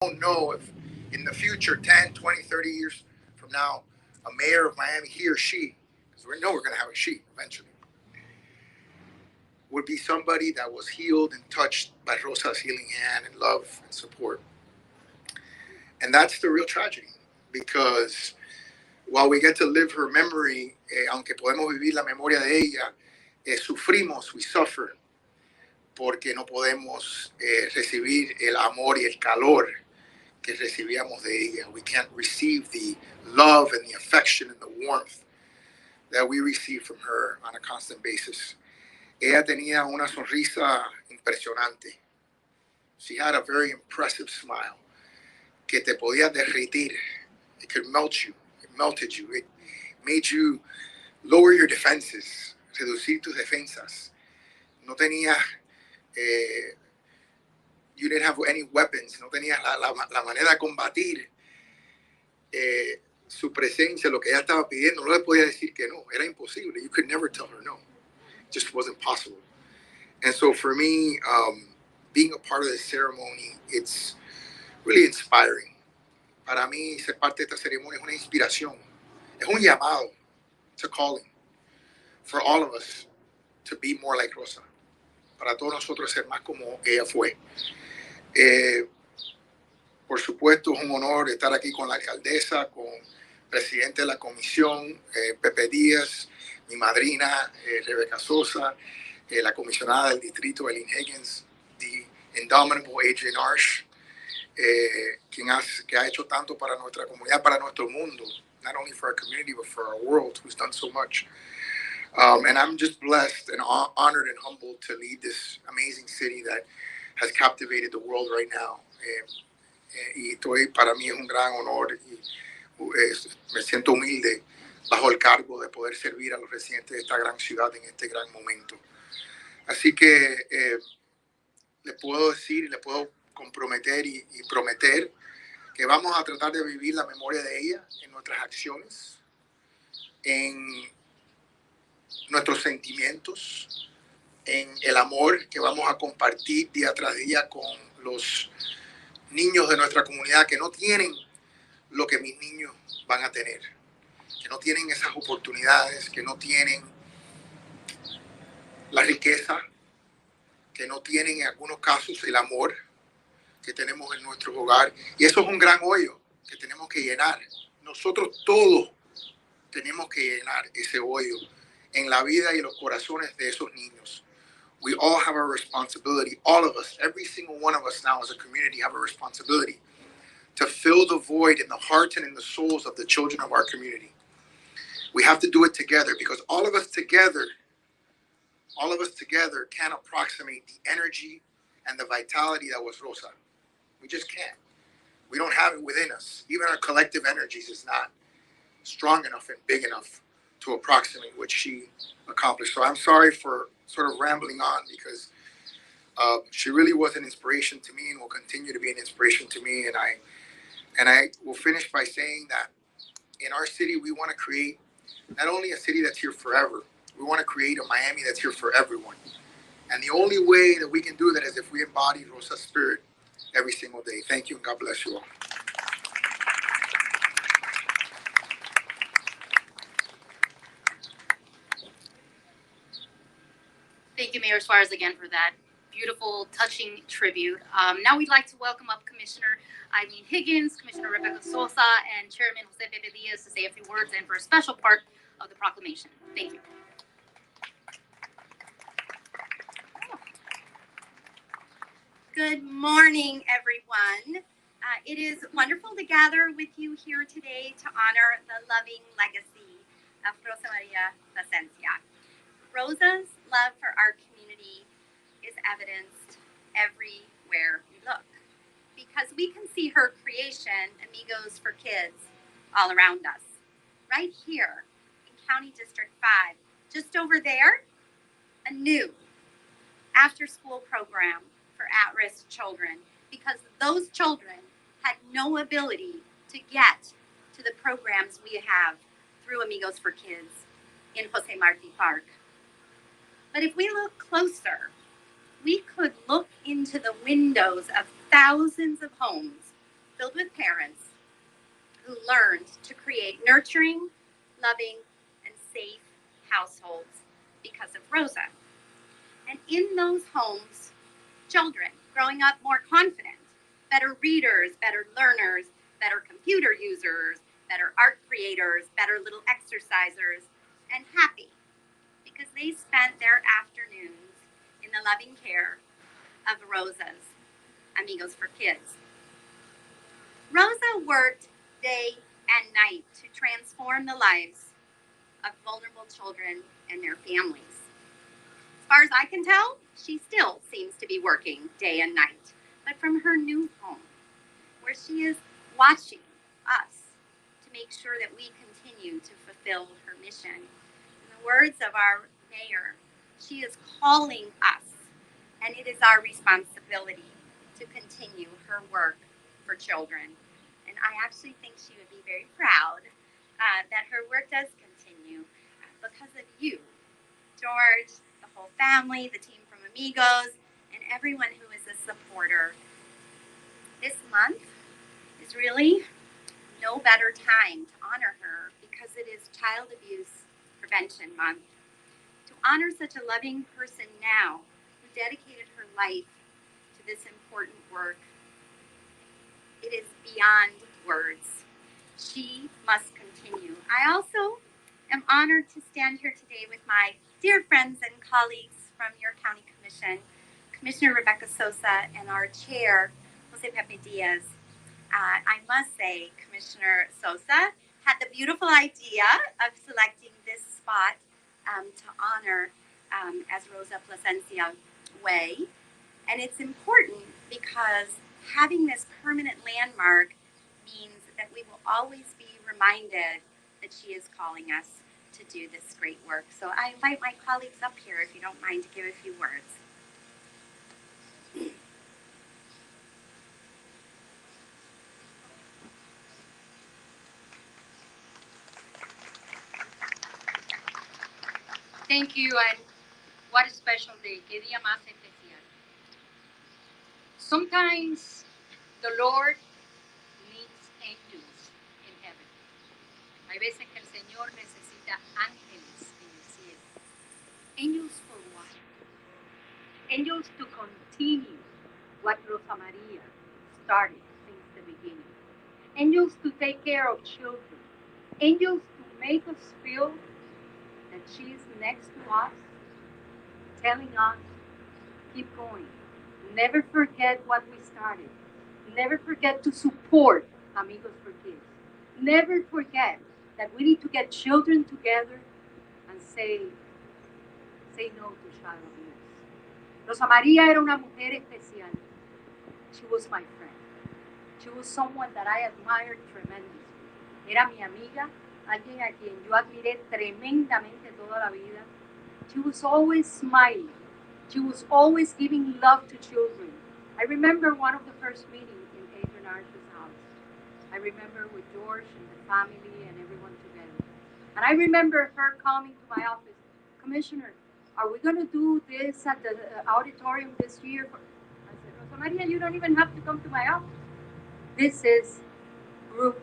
don't know if in the future, 10, 20, 30 years from now, a mayor of Miami, he or she, because we know we're going to have a she eventually, would be somebody that was healed and touched by Rosa's healing hand and love and support. And that's the real tragedy, because while we get to live her memory, aunque podemos vivir la memoria de ella, sufrimos, we suffer, porque no podemos recibir el amor y el calor que recibíamos de ella. We can't receive the love and the affection and the warmth that we receive from her on a constant basis. Ella tenía una sonrisa impresionante. She had a very impressive smile que te podía derretir. It could melt you. It melted you. It made you lower your defenses, reducir tus defensas. No tenía, you didn't have any weapons. No tenías la manera de combatir su presencia, lo que ella estaba pidiendo. No le podía decir que no. Era imposible. You could never tell her no. It just wasn't possible. And so for me, being a part of this ceremony, it's really inspiring. Para mí, ser parte de esta ceremonia es una inspiración. Es un llamado. It's a calling for all of us to be more like Rosa. Para todos nosotros ser más como ella fue. Por supuesto, es un honor estar aquí con la alcaldesa, con el presidente de la comisión, Pepe Díaz, mi madrina, Rebeca Sosa, la comisionada del distrito, Eileen Higgins, the indomitable Adrian Arsh, que ha hecho tanto para nuestra comunidad, para nuestro mundo, not only for our community, but for our world, who's done so much. And I'm just blessed and honored and humbled to lead this amazing city that has captivated the world right now. Y para mí es un gran honor y me siento humilde bajo el cargo de poder servir a los residentes de esta gran ciudad en este gran momento. Así que le puedo decir y le puedo comprometer y prometer que vamos a tratar de vivir la memoria de ella en nuestras acciones, en nuestros sentimientos, en el amor que vamos a compartir día tras día con los niños de nuestra comunidad que no tienen lo que mis niños van a tener, que no tienen esas oportunidades, que no tienen la riqueza, que no tienen en algunos casos el amor que tenemos en nuestro hogar. Y eso es un gran hoyo que tenemos que llenar. Nosotros todos tenemos que llenar ese hoyo en la vida y los corazones de esos niños. We all have a responsibility, all of us, every single one of us now as a community have a responsibility to fill the void in the hearts and in the souls of the children of our community. We have to do it together, because all of us together can approximate the energy and the vitality that was Rosa. We just can't. We don't have it within us. Even our collective energies is not strong enough and big enough to approximate what she accomplished. So I'm sorry for sort of rambling on, because she really was an inspiration to me and will continue to be an inspiration to me. And I will finish by saying that in our city, we want to create not only a city that's here forever, we want to create a Miami that's here for everyone. And the only way that we can do that is if we embody Rosa's spirit every single day. Thank you, and God bless you all. Thank you, Mayor Suarez, again for that beautiful, touching tribute. Now we'd like to welcome up Commissioner Eileen Higgins, Commissioner Rebecca Sosa, and Chairman Jose Pepe Diaz to say a few words and for a special part of the proclamation. Thank you. Good morning, everyone. It is wonderful to gather with you here today to honor the loving legacy of Rosa Maria Plasencia. Rosa's love for our community is evidenced everywhere we look, because we can see her creation, Amigos for Kids, all around us. Right here in County District 5, just over there, a new after-school program for at-risk children, because those children had no ability to get to the programs we have through Amigos for Kids in Jose Marti Park. But if we look closer, we could look into the windows of thousands of homes filled with parents who learned to create nurturing, loving, and safe households because of Rosa. And in those homes, children growing up more confident, better readers, better learners, better computer users, better art creators, better little exercisers, and happy because they spent their afternoons in the loving care of Rosa's Amigos for Kids. Rosa worked day and night to transform the lives of vulnerable children and their families. As far as I can tell, she still seems to be working day and night, but from her new home, where she is watching us to make sure that we continue to fulfill her mission. In the words of our mayor, she is calling us, and it is our responsibility to continue her work for children. And I actually think she would be very proud that her work does continue because of you, George, the whole family, the team from Amigos, and everyone who is a supporter. This month is really no better time to honor her because it is Child Abuse Prevention Month. To honor such a loving person now who dedicated her life to this important work, it is beyond words. She must continue. I also am honored to stand here today with my dear friends and colleagues from your county commission, Commissioner Rebecca Sosa and our chair, Jose Pepe Diaz. I must say, Commissioner Sosa had the beautiful idea of selecting this spot to honor as Rosa Plasencia Way. And it's important because having this permanent landmark means that we will always be reminded that she is calling us to do this great work. So I invite my colleagues up here, if you don't mind, to give a few words. Thank you, and what a special day. Qué día más especial. Sometimes the Lord needs angels in heaven. Hay veces que el Señor necesita ángeles en el cielo. Angels for what? Angels to continue what Rosa Maria started since the beginning. Angels to take care of children. Angels to make us feel that she is next to us, telling us, keep going. Never forget what we started. Never forget to support Amigos for Kids. Never forget that we need to get children together and say no to child abuse. Rosa Maria era una mujer especial. She was my friend. She was someone that I admired tremendously. Era mi amiga, alguien a quien yo admiré tremendamente toda la vida. She was always smiling. She was always giving love to children. I remember one of the first meetings in Adrian Arch's house. I remember with George and the family and everyone together. And I remember her coming to my office, Commissioner, are we going to do this at the auditorium this year? I said, Rosa Maria, you don't even have to come to my office. This is group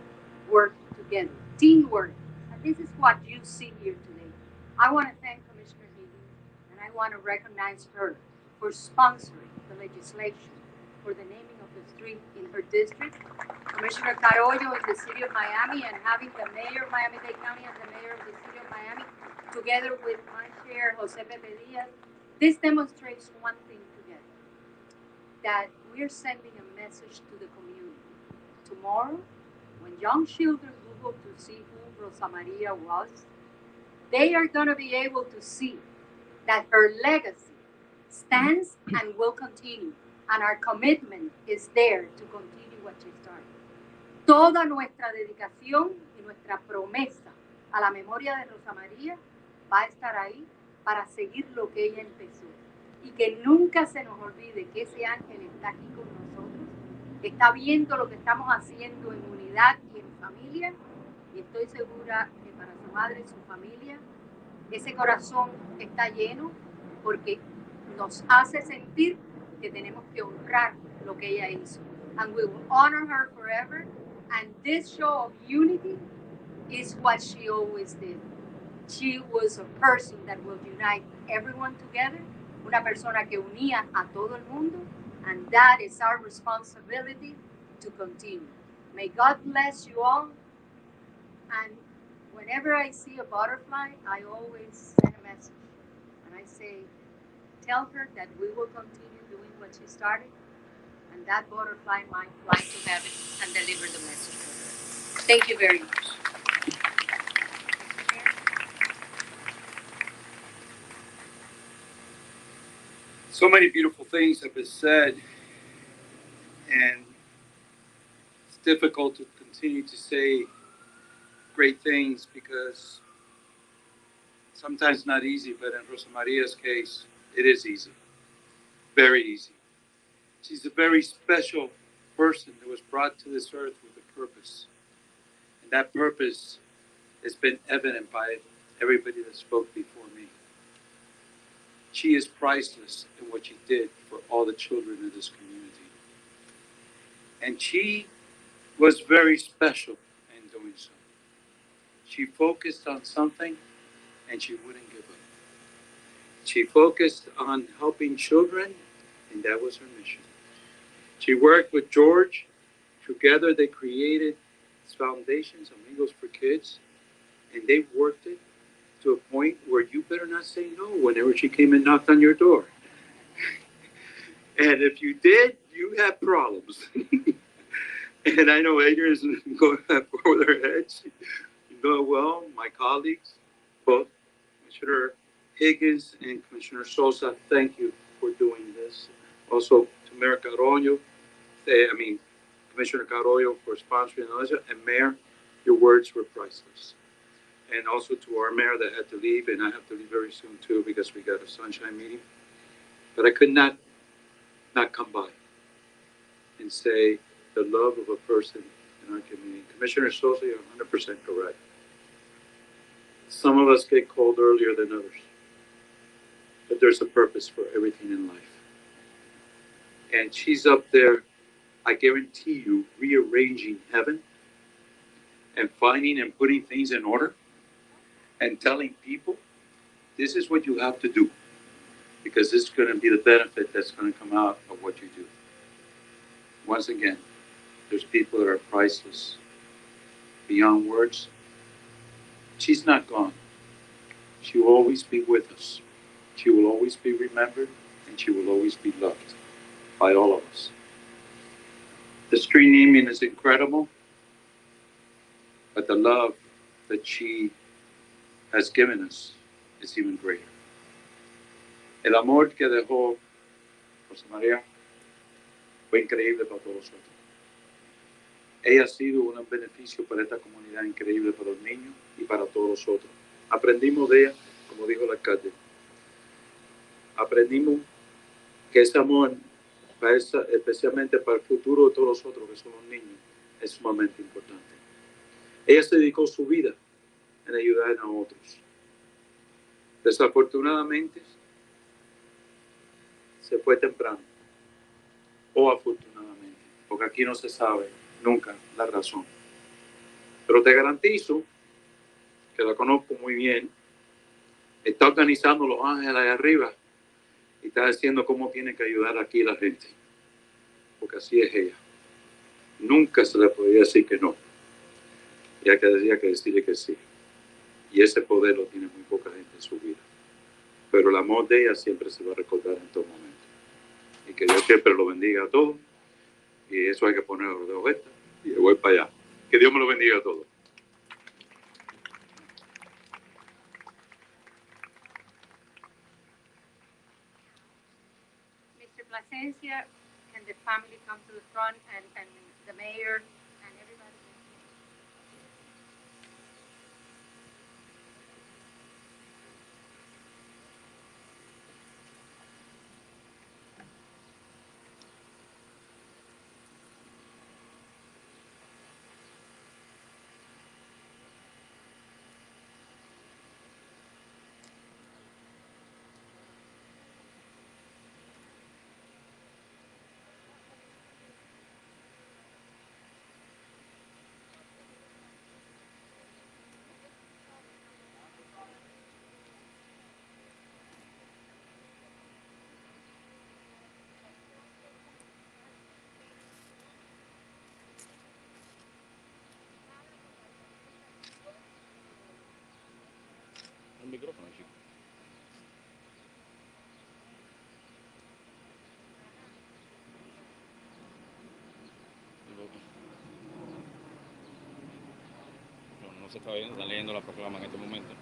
work together, teamwork. And this is what you see here today. I want to thank Commissioner Higgins, and I want to recognize her for sponsoring the legislation for the naming of the street in her district. Commissioner Carollo in the city of Miami, and having the mayor of Miami-Dade County and the mayor of the city of Miami together with my chair, Jose Pepe Diaz. This demonstrates one thing together, that we're sending a message to the community. Tomorrow, when young children Google to see who Rosa Maria was, they are going to be able to see that her legacy stands and will continue, and our commitment is there to continue what she started. Toda nuestra dedicación y nuestra promesa a la memoria de Rosa Maria va a estar ahí para seguir lo que ella empezó. Y que nunca se nos olvide que ese ángel está aquí con nosotros, está viendo lo que estamos haciendo en unidad y en familia, y estoy segura que para su madre y su familia, ese corazón está lleno porque nos hace sentir que tenemos que honrar lo que ella hizo. and we will honor her forever. And this show of unity is what she always did. She was a person that will unite everyone together, una persona que unía a todo el mundo, and that is our responsibility to continue. May God bless you all. And whenever I see a butterfly, I always send a message. And I say, tell her that we will continue doing what she started, and that butterfly might fly to heaven and deliver the message for her. Thank you very much. So many beautiful things have been said, and it's difficult to continue to say great things because sometimes not easy, but in Rosa Maria's case, it is easy, very easy. She's a very special person that was brought to this earth with a purpose, and that purpose has been evident by everybody that spoke before me. She is priceless in what she did for all the children of this community. And she was very special in doing so. She focused on something and she wouldn't give up. She focused on helping children, and that was her mission. She worked with George. Together they created this foundation, Amigos for Kids, and they worked it to a point where you better not say no whenever she came and knocked on your door. And if you did, you had problems. And I know Adrian's going over their heads. You know well, my colleagues, both Commissioner Higgins and Commissioner Sosa, thank you for doing this. Also to Mayor Carollo, Commissioner Carollo for sponsoring us, and Mayor, your words were priceless. And also to our mayor that had to leave, and I have to leave very soon too because we got a sunshine meeting. But I could not come by and say the love of a person in our community. Commissioner Sosa, you're 100% correct. Some of us get called earlier than others, but there's a purpose for everything in life. And she's up there, I guarantee you, rearranging heaven and finding and putting things in order and telling people, this is what you have to do, because this is going to be the benefit that's going to come out of what you do. Once again, there's people that are priceless, beyond words. She's not gone. She will always be with us. She will always be remembered, and she will always be loved by all of us. The street naming is incredible, but the love that she has given us is even greater. El amor que dejó Rosa María fue increíble para todos nosotros. Ella ha sido un beneficio para esta comunidad, increíble para los niños y para todos nosotros. Aprendimos de ella, como dijo el alcalde. Aprendimos que ese amor, especialmente para el futuro de todos nosotros, que son los niños, es sumamente importante. Ella se dedicó su vida en ayudar a otros. Desafortunadamente, se fue temprano, o afortunadamente, porque aquí no se sabe nunca la razón. Pero te garantizo que la conozco muy bien. Está organizando Los Ángeles ahí arriba y está diciendo cómo tiene que ayudar aquí la gente, porque así es ella. Nunca se le podía decir que no, ya que decía que decirle que sí. Y ese poder lo tiene muy poca gente en su vida. Pero el amor de ella siempre se va a recordar en todo momento. Y que Dios siempre lo bendiga a todos. Y eso hay que ponerlo de ojeta. Y yo voy para allá. Que Dios me lo bendiga a todos. Mr. Plasencia, can the family come to the front and the mayor and everybody? micrófono, chico. No se está viendo, están leyendo la proclama en este momento.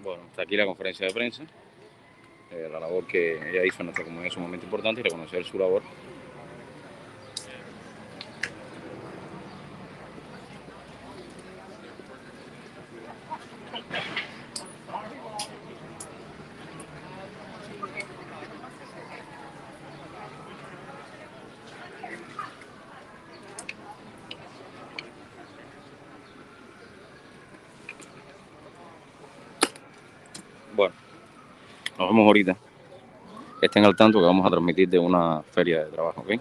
Bueno, hasta aquí la conferencia de prensa. La labor que ella hizo en nuestra comunidad es sumamente importante y reconocer su labor. Bueno, nos vemos ahorita. Estén al tanto que vamos a transmitir de una feria de trabajo, ¿ok?